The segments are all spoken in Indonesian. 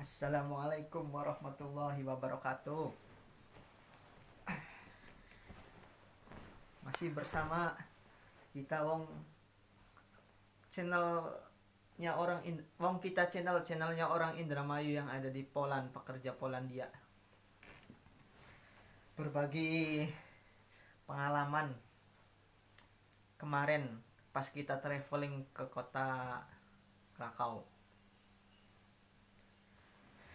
Assalamualaikum warahmatullahi wabarakatuh. Masih bersama kita channelnya wong kita channelnya orang Indramayu yang ada di Poland, pekerja Polandia. Berbagi pengalaman kemarin pas kita traveling ke kota Krakau.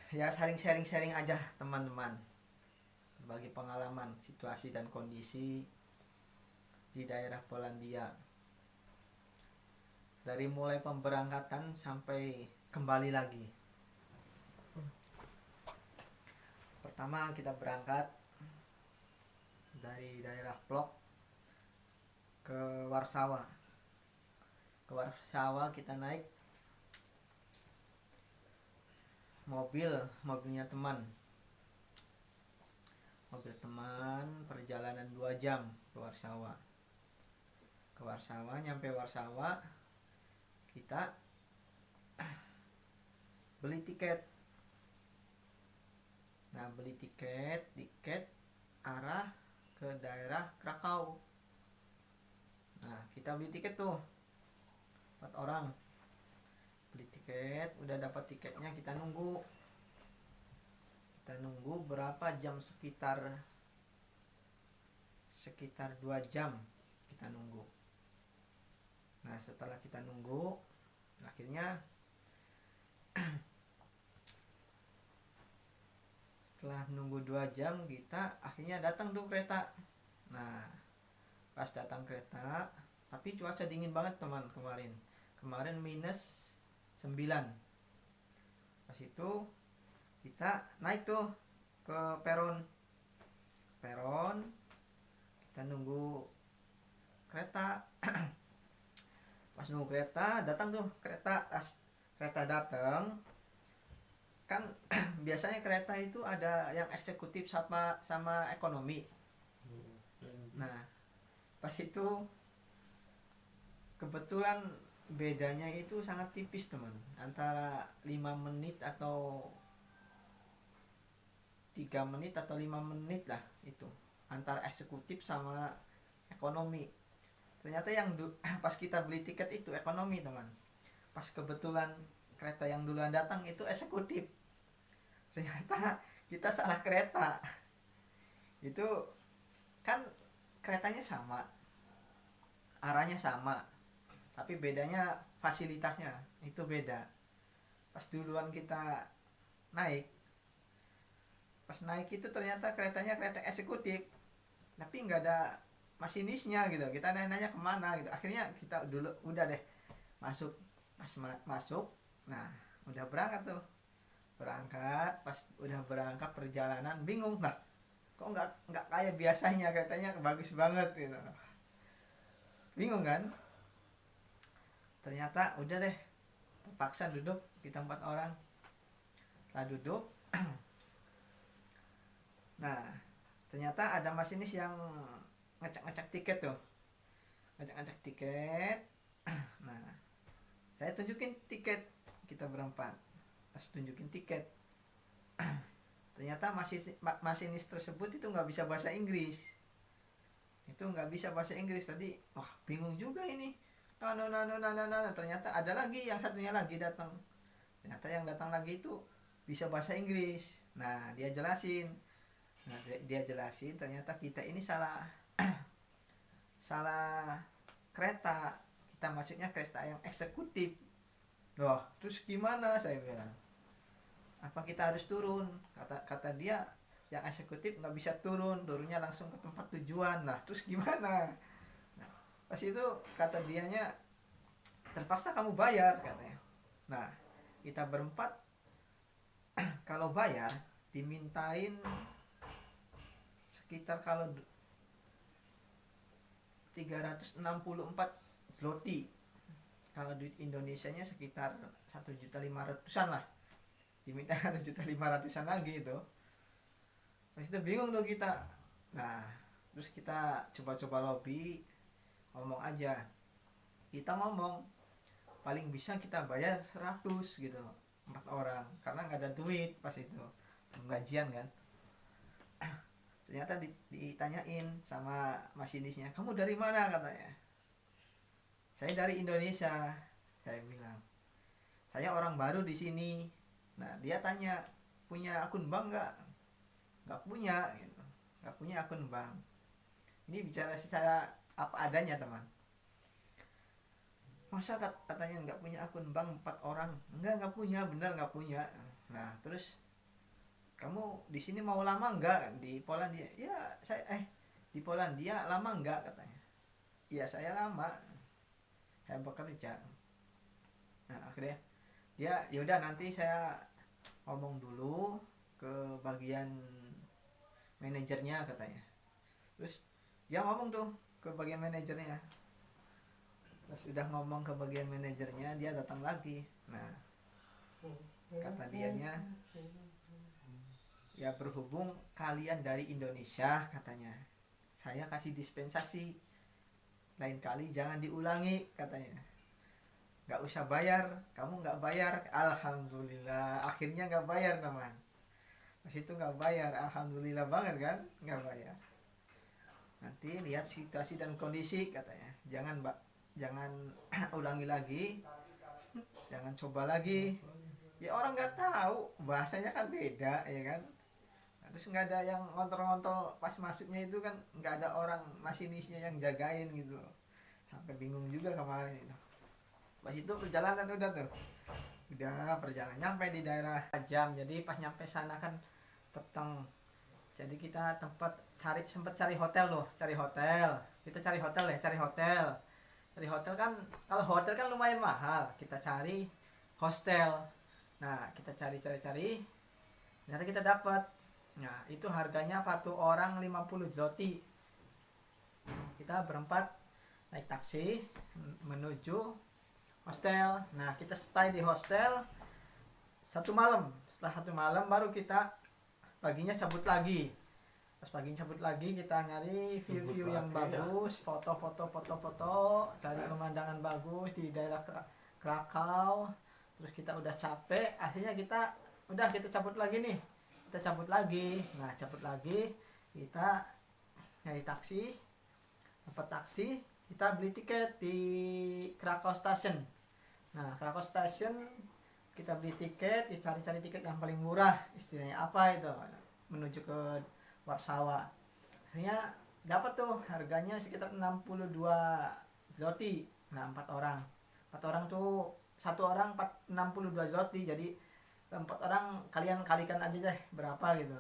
Ya, sharing aja teman-teman, berbagi pengalaman, situasi dan kondisi di daerah Polandia, dari mulai pemberangkatan sampai kembali lagi. Pertama kita berangkat dari daerah Plock ke Warsawa. Ke Warsawa kita naik mobilnya teman, perjalanan 2 jam ke Warsawa. Nyampe Warsawa kita beli tiket. Beli tiket arah ke daerah Krakau. Kita beli tiket tuh 4 orang. Beli tiket, udah dapat tiketnya, kita nunggu berapa jam, sekitar 2 jam kita nunggu. Setelah kita nunggu, akhirnya setelah nunggu 2 jam kita akhirnya datang tuh kereta. Pas datang kereta, tapi cuaca dingin banget teman, kemarin minus 9. Pas itu kita naik tuh ke peron, kita nunggu kereta. Pas nunggu kereta datang tuh kereta datang kan. Biasanya kereta itu ada yang eksekutif sama ekonomi. Pas itu kebetulan bedanya itu sangat tipis teman, antara 5 menit atau 3 menit atau 5 menit lah, itu antara eksekutif sama ekonomi. Ternyata yang pas kita beli tiket itu ekonomi teman, pas kebetulan kereta yang duluan datang itu eksekutif. Ternyata kita salah kereta. Itu kan keretanya sama, arahnya sama, tapi bedanya fasilitasnya itu beda. Pas duluan kita naik, itu ternyata keretanya kereta eksekutif, tapi nggak ada masinisnya gitu. Kita nanya kemana gitu, akhirnya kita udah deh masuk. Masuk, udah berangkat. Pas udah berangkat perjalanan bingung, kok nggak kayak biasanya, keretanya bagus banget gitu. Bingung kan. Ternyata udah deh terpaksa duduk, kita 4 orang. Setelah duduk ternyata ada masinis yang ngecek tiket tuh, saya tunjukin tiket, kita berempat. Pas tunjukin tiket, ternyata masinis tersebut itu nggak bisa bahasa Inggris. Tadi bingung juga ini. Ternyata ada lagi, yang satunya lagi datang. Ternyata yang datang lagi itu bisa bahasa Inggris. Dia jelasin. Ternyata kita ini salah kereta. Kita masuknya kereta yang eksekutif. Terus gimana, saya bilang. Apa kita harus turun? Kata dia yang eksekutif nggak bisa turunnya langsung ke tempat tujuan. Terus gimana? Pas itu kata dianya, terpaksa kamu bayar katanya. Kita berempat kalau bayar dimintain sekitar, kalau 364 zloty, kalau di Indonesianya sekitar 1.500.000-an lah, diminta 1.500.000-an lagi itu. Pas itu bingung tuh kita. Terus kita coba lobby, ngomong aja. Kita ngomong paling bisa kita bayar 100 gitu. 4 orang karena nggak ada duit pas itu penggajian kan. Ternyata ditanyain sama masinisnya, kamu dari mana, katanya. Saya dari Indonesia, saya bilang. Saya orang baru di sini. Nah dia tanya, punya akun bank nggak? Nggak punya gitu. Nggak punya akun bank. Ini bicara secara apa adanya teman. Masa katanya nggak punya akun bank 4 orang? Nggak punya, bener nggak punya. Nah terus kamu di sini mau lama nggak di Polandia? Ya saya di Polandia lama nggak, katanya. Ya saya lama, saya bekerja. Nah akhirnya dia yaudah nanti saya ngomong dulu ke bagian manajernya, katanya. Terus dia ngomong tuh ke bagian manajernya. Terus udah ngomong ke bagian manajernya, dia datang lagi. Nah kata dianya, ya berhubung kalian dari Indonesia, katanya, saya kasih dispensasi, lain kali jangan diulangi, katanya. Nggak usah bayar, kamu nggak bayar. Alhamdulillah akhirnya nggak bayar teman. Pas itu nggak bayar, alhamdulillah banget kan, nggak bayar. Nanti lihat situasi dan kondisi, katanya, jangan ulangi lagi, jangan coba lagi. Ya orang nggak tahu, bahasanya kan beda ya kan. Terus nggak ada yang ngontrol-ngontrol pas masuknya itu kan, nggak ada orang masinisnya yang jagain gitu, sampai bingung juga kemarin itu. Pas itu perjalanan udah perjalanan nyampe di daerah jam. Jadi pas nyampe sana kan petang. Jadi kita sempet cari hotel loh, kita cari hotel kan. Kalau hotel kan lumayan mahal, kita cari hostel. Nah kita cari ternyata kita dapat. Nah itu harganya satu orang 50 zloty. Kita berempat naik taksi menuju hostel. Nah kita stay di hostel 1 malam. Setelah 1 malam baru kita paginya cabut lagi. Pas paginya cabut lagi kita nyari view yang bagus, foto-foto, cari pemandangan bagus di daerah Krakow. Terus kita udah capek, akhirnya kita cabut lagi nih. Nah cabut lagi kita nyari taksi, dapat taksi, kita beli tiket di Krakow Station. Nah Krakow Station kita beli tiket, cari tiket yang paling murah, istilahnya apa itu, menuju ke Warsawa. Akhirnya dapat tuh harganya sekitar 62 zloty. Nah 4 orang tuh, 1 orang 62 zloty. Jadi 4 orang kalian kalikan aja deh berapa gitu.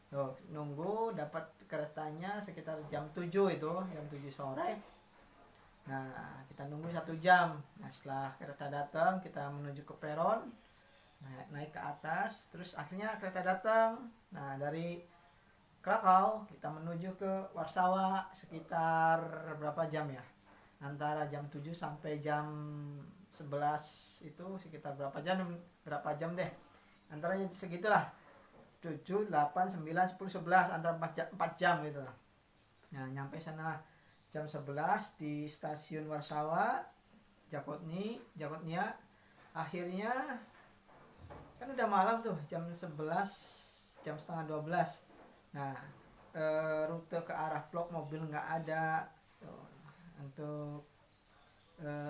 Tuh nunggu dapat keretanya sekitar jam 7 itu, jam 7 sore. Nah kita nunggu 1 jam. Nah setelah kereta datang kita menuju ke peron, naik ke atas. Terus akhirnya kereta datang. Nah dari Krakow kita menuju ke Warsawa sekitar berapa jam ya, antara jam 7 sampai jam 11 itu sekitar berapa jam deh, antara segitulah, 7, 8, 9, 10, 11, antara 4 jam gitu. Nah nyampe sana jam 11 di stasiun Warsawa Jakotnia. Akhirnya kan udah malam tuh, jam 11, jam setengah 12. Nah rute ke arah blok mobil nggak ada tuh. Untuk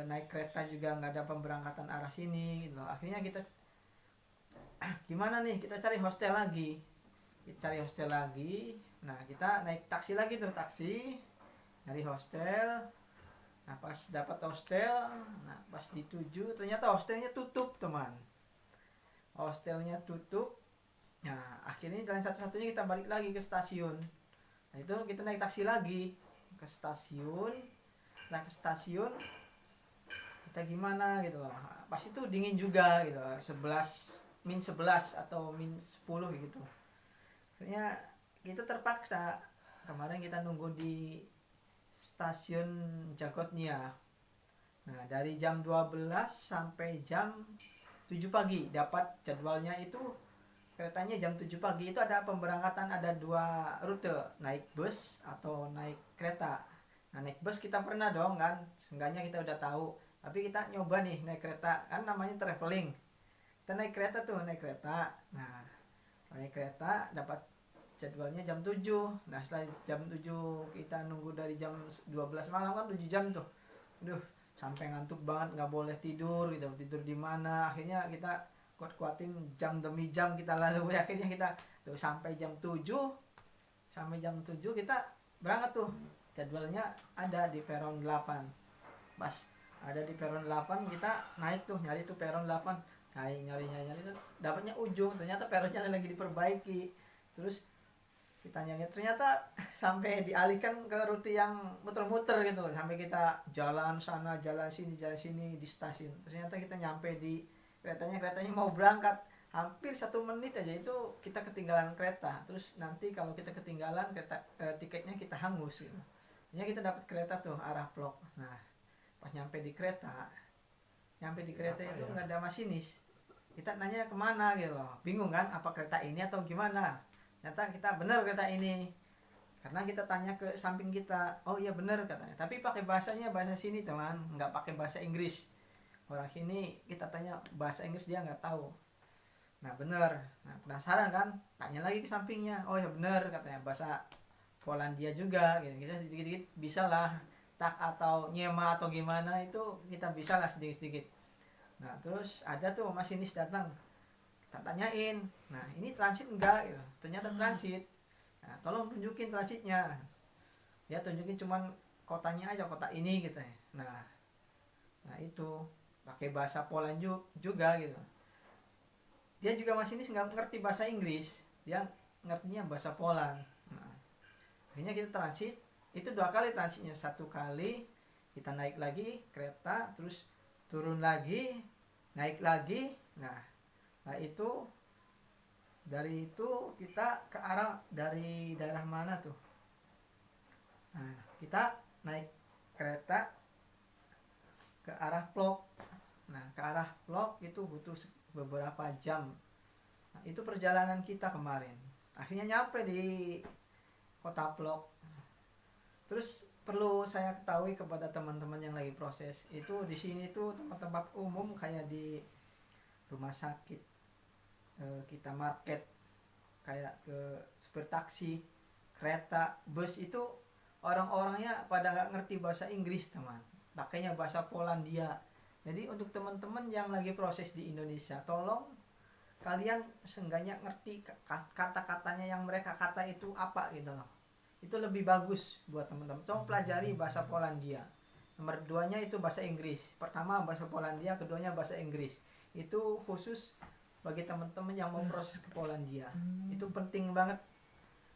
naik kereta juga nggak ada pemberangkatan arah sini gitu. Akhirnya kita gimana nih, kita cari hostel lagi. Nah kita naik taksi lagi tuh, nyari hostel. Nah pas dapat hostel, nah pas dituju ternyata hostelnya tutup teman. Nah akhirnya jalan satu-satunya kita balik lagi ke stasiun. Nah itu kita naik taksi lagi ke stasiun. Nah ke stasiun kita gimana gitu loh. Pas itu dingin juga gitu, -11 atau -10 gitu. Akhirnya kita terpaksa, kemarin kita nunggu di stasiun Jakotnia. Nah dari jam 12 sampai jam 7 pagi dapat jadwalnya itu. Keretanya jam 7 pagi itu ada pemberangkatan, ada 2 rute, naik bus atau naik kereta. Nah naik bus kita pernah dong kan, seenggaknya kita udah tahu. Tapi kita nyoba nih naik kereta, kan namanya traveling. Kita naik kereta tuh, naik kereta. Nah, naik kereta dapat jadwalnya jam 7. Nah, setelah jam 7 kita nunggu dari jam 12 malam kan 7 jam tuh. Aduh, sampai ngantuk banget, nggak boleh tidur gitu. Tidur di mana? Akhirnya kita kuat-kuatin jam demi jam kita lalui. Akhirnya kita tuh sampai jam 7. Sampai jam 7 kita berangkat tuh. Jadwalnya ada di peron 8. Pas ada di peron 8 kita naik tuh, nyari tuh peron 8. Nyari dapatnya ujung, ternyata peronnya lagi diperbaiki. Terus kita nyari, ternyata sampai dialihkan ke rute yang muter-muter gitu, sampai kita jalan sana jalan sini di stasiun. Ternyata kita nyampe di keretanya mau berangkat, hampir 1 menit aja itu kita ketinggalan kereta. Terus nanti kalau kita ketinggalan kereta, tiketnya kita hangus gitu. Jadi kita dapat kereta tuh arah Plok. Nah, pas nyampe di kereta itu nggak ada masinis. Kita nanya kemana gitu loh, bingung kan, apa kereta ini atau gimana. Ternyata kita benar kereta ini, karena kita tanya ke samping kita, oh iya benar katanya, tapi pakai bahasa sini teman, nggak pakai bahasa Inggris. Orang sini kita tanya bahasa Inggris dia nggak tahu. Nah benar, nah penasaran kan, tanya lagi ke sampingnya, oh ya benar katanya, bahasa Polandia juga gitu. Kita sedikit-sedikit bisa lah, tak atau nyema atau gimana itu kita bisa lah sedikit-sedikit. Nah terus ada tuh masinis datang, kita tanyain, nah ini transit enggak gitu. Ternyata transit. Nah tolong tunjukin transitnya. Dia tunjukin cuman kotanya aja, kota ini gitu ya. Nah itu pakai bahasa Poland juga gitu. Dia juga masinis nggak ngerti bahasa Inggris, dia ngertinya bahasa Poland. Nah akhirnya kita transit. Itu 2 kali transitnya. 1 kali kita naik lagi kereta, terus turun lagi, naik lagi. Nah itu dari itu kita ke arah, dari daerah mana tuh. Nah kita naik kereta ke arah Plok. Nah ke arah Plok itu butuh beberapa jam. Nah, itu perjalanan kita kemarin. Akhirnya nyampe di kota Plok. Terus perlu saya ketahui kepada teman-teman yang lagi proses, itu di sini tuh tempat-tempat umum kayak di rumah sakit, kita market, kayak ke super taksi, kereta, bus itu orang-orangnya pada nggak ngerti bahasa Inggris teman, pakainya bahasa Polandia. Jadi untuk teman-teman yang lagi proses di Indonesia, tolong kalian seenggaknya ngerti kata-katanya yang mereka kata itu apa gitu loh. Itu lebih bagus buat teman-teman. Coba pelajari bahasa Polandia. Nomor 2-nya itu bahasa Inggris. Pertama bahasa Polandia, keduanya bahasa Inggris. Itu khusus bagi teman-teman yang mau proses ke Polandia. Itu penting banget.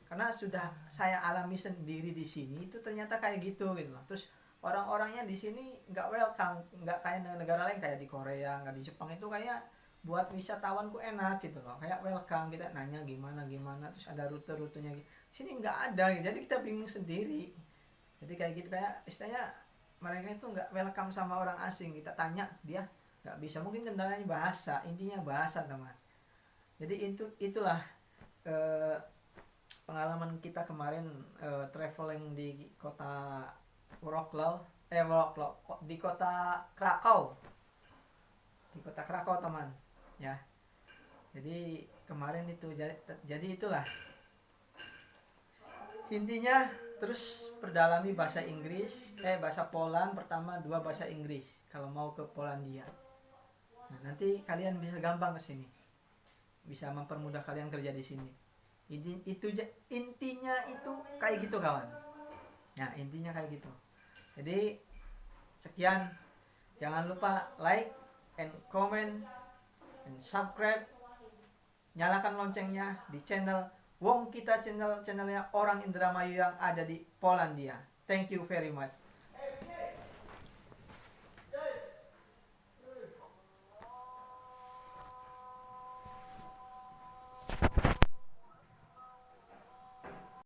Karena sudah saya alami sendiri di sini, itu ternyata kayak gitu loh. Terus orang-orangnya di sini nggak welcome, nggak kayak negara lain kayak di Korea, nggak di Jepang itu kayak buat wisatawan ku enak gitu loh, kayak welcome, kita nanya gimana terus ada rute-rutenya gitu. Sini nggak ada gitu. Jadi kita bingung sendiri. Jadi kayak gitu, kayak istilahnya mereka itu nggak welcome sama orang asing. Kita tanya dia nggak bisa, mungkin kendalanya bahasa, intinya bahasa teman. Jadi itulah pengalaman kita kemarin traveling di kota Wrocław, di kota Krakow, teman ya. Jadi kemarin itu jadi itulah intinya. Terus perdalami bahasa Inggris, bahasa Poland pertama, 2 bahasa Inggris kalau mau ke Polandia. Nah, nanti kalian bisa gampang ke sini, bisa mempermudah kalian kerja di sini. Intinya itu kayak gitu kawan. Nah intinya kayak gitu. Jadi sekian, jangan lupa like and comment and subscribe, nyalakan loncengnya di channel Wong Kita, channelnya orang Indramayu yang ada di Polandia. Thank you very much.